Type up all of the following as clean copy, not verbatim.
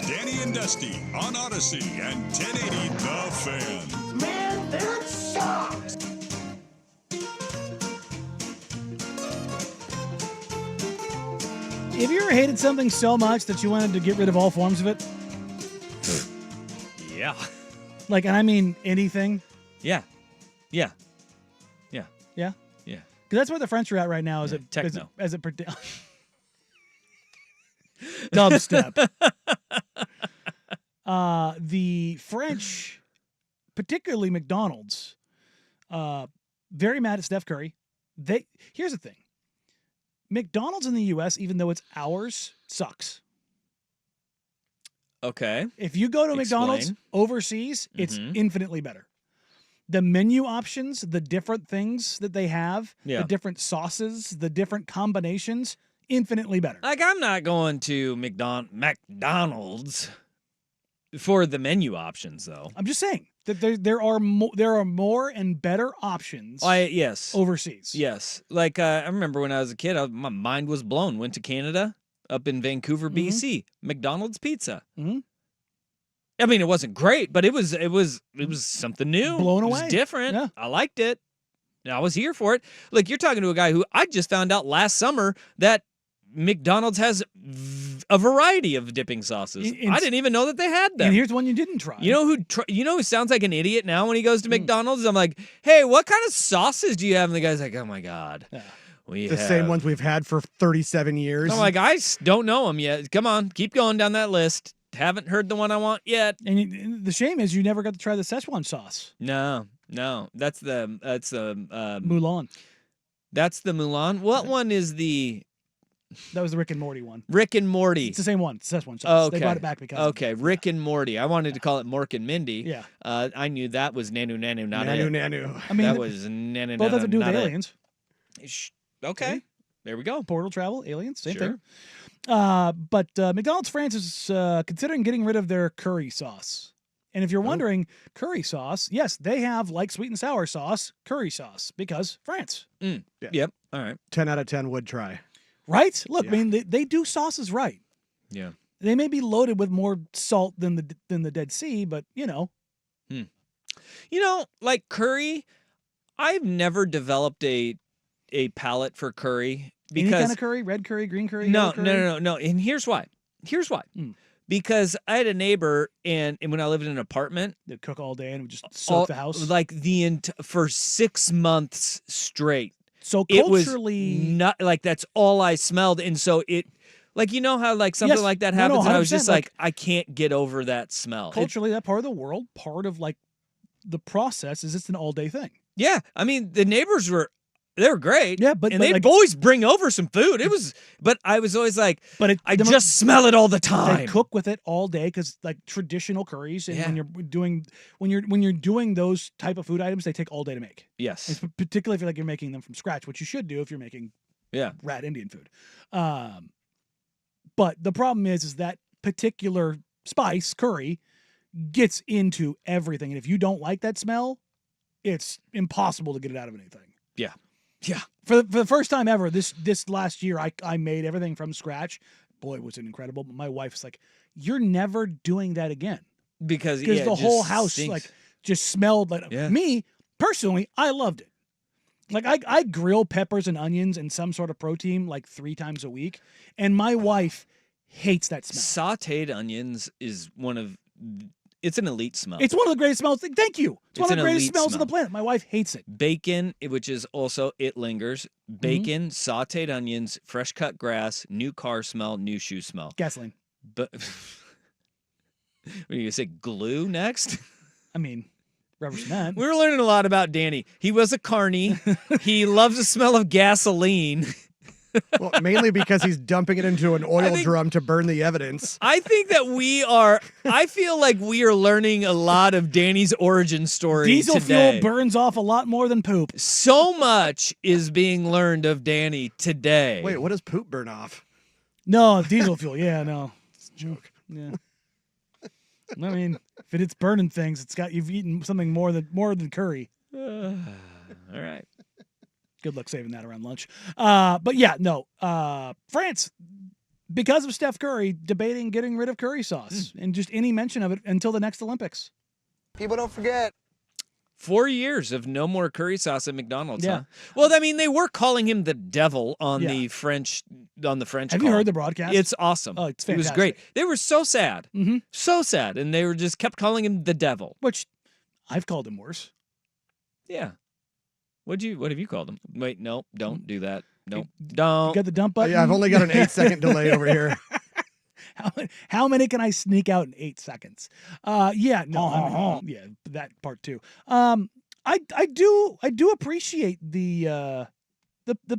Danny and Dusty on Odyssey and 1080 The Fan. Man, that sucks! Have you ever hated something so much that you wanted to get rid of all forms of it? Yeah. Like, and I mean anything. Yeah. Yeah. Yeah? Yeah. Because that's where the French are at right now. Techno. As it dubstep. The French, particularly McDonald's, very mad at Steph Curry. Here's the thing. McDonald's in the U.S., even though it's ours, sucks. Okay. If you go to Explain. McDonald's overseas, it's infinitely better. The menu options, the different things that they have, the different sauces, the different combinations, infinitely better. Like, I'm not going to McDonald's for the menu options, though. I'm just saying that there are more and better options. Yes. Overseas. Yes. Like, I remember when I was a kid, my mind was blown. Went to Canada, up in Vancouver, BC. McDonald's pizza. Mm-hmm. I mean, it wasn't great, but it was something new. Blown away. It was different. Yeah. I liked it. I was here for it. Like, you're talking to a guy who I just found out last summer that McDonald's has a variety of dipping sauces. I didn't even know that they had them. And here's one you didn't try. You know who sounds like an idiot now when he goes to McDonald's? I'm like, hey, what kind of sauces do you have? And the guy's like, oh my God. Yeah. The same ones we've had for 37 years. I'm like, I don't know them yet. Come on, keep going down that list. Haven't heard the one I want yet. And the shame is you never got to try the Szechuan sauce. No. That's the Mulan. That's the Mulan. What one is the? That was the Rick and Morty one. Rick and Morty. It's the same one. It's Szechuan sauce. Okay. They brought it back because okay, Rick and Morty. I wanted to call it Mork and Mindy. Yeah. I knew that was Nanu, not it. Nanu. I mean, that was Nanu, both have to do with not aliens. Okay. See? There we go. Portal travel, aliens, same Sure. thing. But McDonald's France is considering getting rid of their curry sauce. And if you're wondering, curry sauce, yes, they have, like sweet and sour sauce, curry sauce, because France. Yeah. Yep. All right. 10 out of 10 would try. Right? Look, I mean, they do sauces right. Yeah. They may be loaded with more salt than the Dead Sea, but, you know. You know, like curry, I've never developed a palate for curry. Because, any kind of curry? Red curry, green curry? No. Curry? No. And here's why. Because I had a neighbor, and when I lived in an apartment, they'd cook all day and would just soak the house. Like for 6 months straight. So it culturally, was not like that's all I smelled, and so it, like you know how like something like that happens, and I was just like I can't get over that smell. Culturally, that part of the world, part of like the process is it's an all day thing. Yeah, I mean the neighbors they were great. Yeah, but they'd like, always bring over some food. It was, but I was always like, I just smell it all the time. They cook with it all day because like traditional curries, and when you're doing those type of food items, they take all day to make. Yes, and particularly if you're making them from scratch, which you should do if you're making rat Indian food. But the problem is that particular spice curry gets into everything, and if you don't like that smell, it's impossible to get it out of anything. Yeah. Yeah. For the first time ever, this last year, I made everything from scratch. Boy, was it incredible. But my wife is like, you're never doing that again. Because the whole house like just smelled like me, personally, I loved it. Like I grill peppers and onions and some sort of protein like 3 times a week. And my wife hates that smell. Sauteed onions is it's an elite smell. It's one of the greatest smells. Thank you. It's one of the greatest smells on the planet. My wife hates it. Bacon, which is also, it lingers. Bacon, sauteed onions, fresh cut grass, new car smell, new shoe smell. Gasoline. But, what are you going to say, glue next? I mean, rubber cement. We were learning a lot about Danny. He was a carny. He loves the smell of gasoline. Well, mainly because he's dumping it into an oil drum to burn the evidence. I think that I feel like we are learning a lot of Danny's origin story Diesel today. fuel burns off a lot more than poop. So much is being learned of Danny today. Wait, what does poop burn off? No, diesel fuel. Yeah, no. It's a joke. Yeah. I mean, if it's burning things, you've eaten something more than curry. All right. Good luck saving that around lunch. But yeah, no. France, because of Steph Curry debating getting rid of curry sauce and just any mention of it until the next Olympics. People don't forget. 4 years of no more curry sauce at McDonald's, Yeah. huh? Well, I mean, they were calling him the devil on Yeah. the French Have you heard the broadcast? It's awesome. Oh, it's It was fantastic. great. They were so sad. Mm-hmm. So sad. And they were just kept calling him the devil. Which I've called him worse. Yeah. What have you called him? Wait, no, don't do that. Nope. You Don't. got the dump button? Yeah, I've only got an 8-second delay over here. How many can I sneak out in 8 seconds? Yeah, no, yeah, that part too. I do appreciate the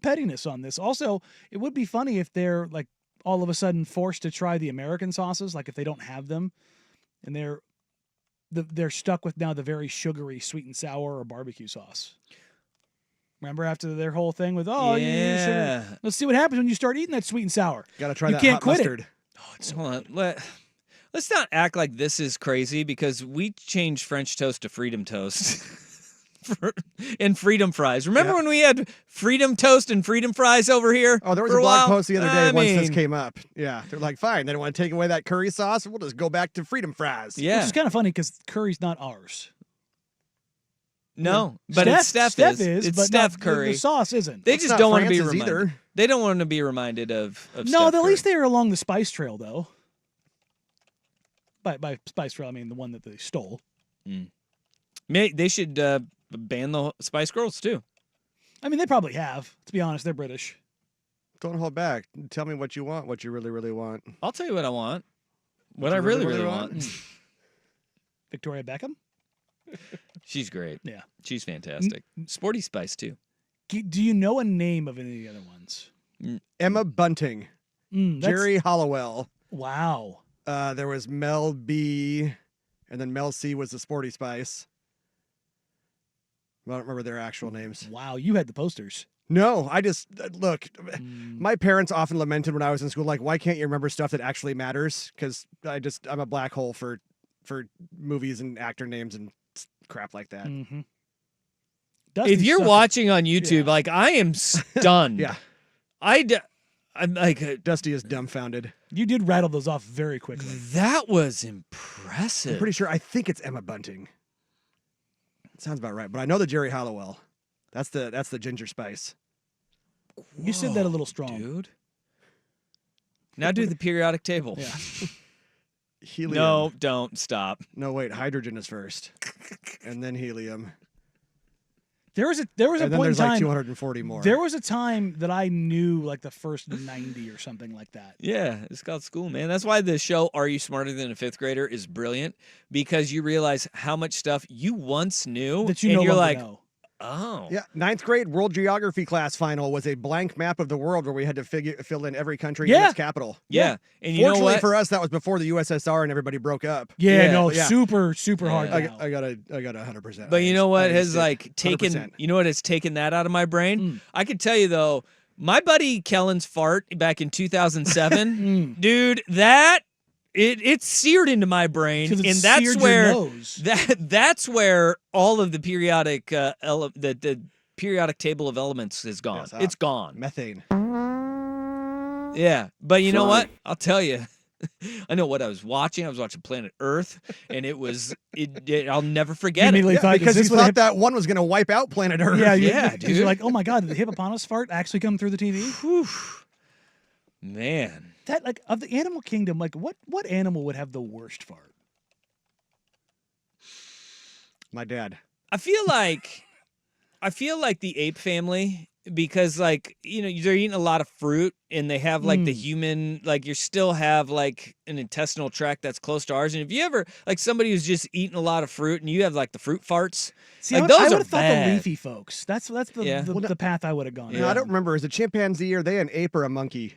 pettiness on this. Also, it would be funny if they're like all of a sudden forced to try the American sauces, like if they don't have them, and they're stuck with now the very sugary sweet and sour or barbecue sauce. Remember after their whole thing with let's see what happens when you start eating that sweet and sour. Got to try You that can't hot quit mustard. it. Oh, it's Hold on. Let's not act like this is crazy because we changed French toast to freedom toast. And freedom fries. Remember when we had freedom toast and freedom fries over here? Oh, there was for a blog while? post the other day once this mean, came up. Yeah, they're like, fine, they don't want to take away that curry sauce. We'll just go back to freedom fries. Yeah. Which is kind of funny because curry's not ours. No, but it's Steph is. It's but Steph not- Curry. The sauce isn't. They It's just not don't want to be France's reminded. either. They don't want to be reminded of No, Steph at least Curry. they are along the spice trail, though. By spice trail, I mean the one that they stole. They should ban the Spice Girls too. I mean, they probably have. To be honest, they're British. Don't hold back. Tell me what you want, what you really, really want. I'll tell you what I want. What you I really, really, really really want. Victoria Beckham? She's great. Yeah. She's fantastic. Sporty Spice too. Do you know a name of any of the other ones? Emma Bunting, That's- Jerry Hollowell. Wow. There was Mel B, and then Mel C was the Sporty Spice. I don't remember their actual names. Wow, you had the posters. No, I just look. My parents often lamented when I was in school, like, why can't you remember stuff that actually matters? Because I'm a black hole for movies and actor names and crap like that. Mm-hmm. If you're watching on YouTube, like I am stunned. Yeah, I'm like Dusty is dumbfounded. You did rattle those off very quickly. that was I'm impressive. pretty sure. I think it's Emma Bunting. It sounds about right, but I know the Jerry Hollowell. That's the ginger spice. You said that a little strong. dude. Now do the periodic table. Yeah. Helium. No, don't stop. No, wait. Hydrogen is first, and then helium. There was a And then point in there's like time. 240 more. There was a time that I knew like the first 90 or something like that. Yeah, it's called school, man. That's why the show Are You Smarter Than a Fifth Grader is brilliant because you realize how much stuff you once knew That you and no you're longer like, know. oh. Yeah, 9th grade world geography class final was a blank map of the world where we had to fill in every country and Yeah. its capital. Yeah. And you know Fortunately what? for us, that was before the USSR and everybody broke up. Yeah, Yeah, no, yeah. super hard. Yeah. now. I got 100%. But you know what I has used it. like taken 100%. you know what has taken that out of my brain? Mm. I can tell you though, my buddy Kellen's fart back in 2007, dude, it's seared into my brain, 'Cause it and that's seared your where nose. that's where all of the periodic the periodic table of elements is gone. Yes, It's gone. Methane. Yeah, but you know what? I'll tell you. I know what I was watching. I was watching Planet Earth, and I'll never forget it. immediately Yeah, thought, because is you this what thought that one was going to wipe out planet Earth. Yeah, Yeah, because dude. you're like, oh my god, did the hippopotamus fart actually come through the TV? Whew. Man. That like of the animal kingdom, like what animal would have the worst fart? My dad. I feel like the ape family because like they're eating a lot of fruit and they have like the human like you still have like an intestinal tract that's close to ours, and if you ever like somebody who's just eating a lot of fruit and you have like the fruit farts, See, like I those would are have thought bad. the leafy folks. That's the, Yeah. the path I would have gone. No, Yeah. I don't remember. Is a chimpanzee, are they an ape or a monkey?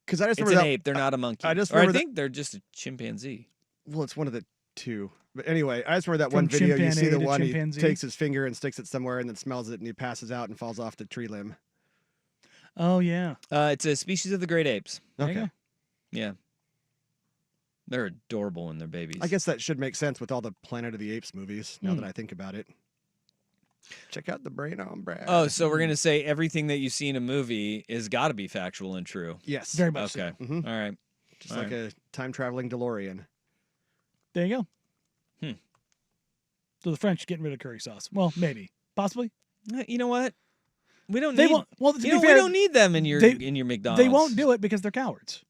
Because I just It's remember an that. ape. They're not a monkey. I just or I remember that- think they're just a chimpanzee. Well, it's one of the two. But anyway, I just remember that From one video. You see chimpanzee the to one, he chimpanzee. takes his finger and sticks it somewhere and then smells it and he passes out and falls off the tree limb. Oh yeah. It's a species of the great apes. There you Okay. go. Yeah. They're adorable when they're babies. I guess that should make sense with all the Planet of the Apes movies, now that I think about it. Check out the brain on Brad. Oh, so we're gonna say everything that you see in a movie is got to be factual and true. Yes. Very much Okay. so. Mhm. All right. Just All like a time traveling DeLorean. There you go. Hmm. So the French getting rid of curry sauce. Well, maybe. Possibly. You know what? We don't They need. won't. Well, to You be know, fair, we don't need them in your they- McDonald's. they won't do it because they're cowards.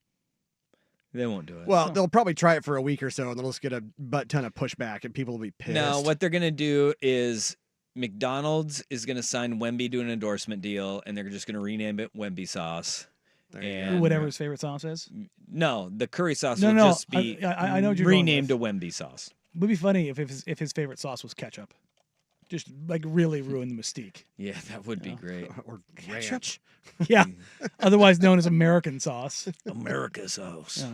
They won't do it. Well, they'll probably try it for a week or so, and they'll just get a butt ton of pushback, and people will be pissed. No, what they're gonna do is McDonald's is gonna sign Wemby to an endorsement deal, and they're just gonna rename it Wemby sauce. There you And Whatever his favorite sauce is. No, the curry sauce No, will no, just be I know what you're going renamed with. to Wemby sauce. It would be funny if his favorite sauce was ketchup. Just like really ruin the mystique. Yeah, that would be great. or Ketchup? ranch. Yeah. Otherwise known as American sauce. America sauce.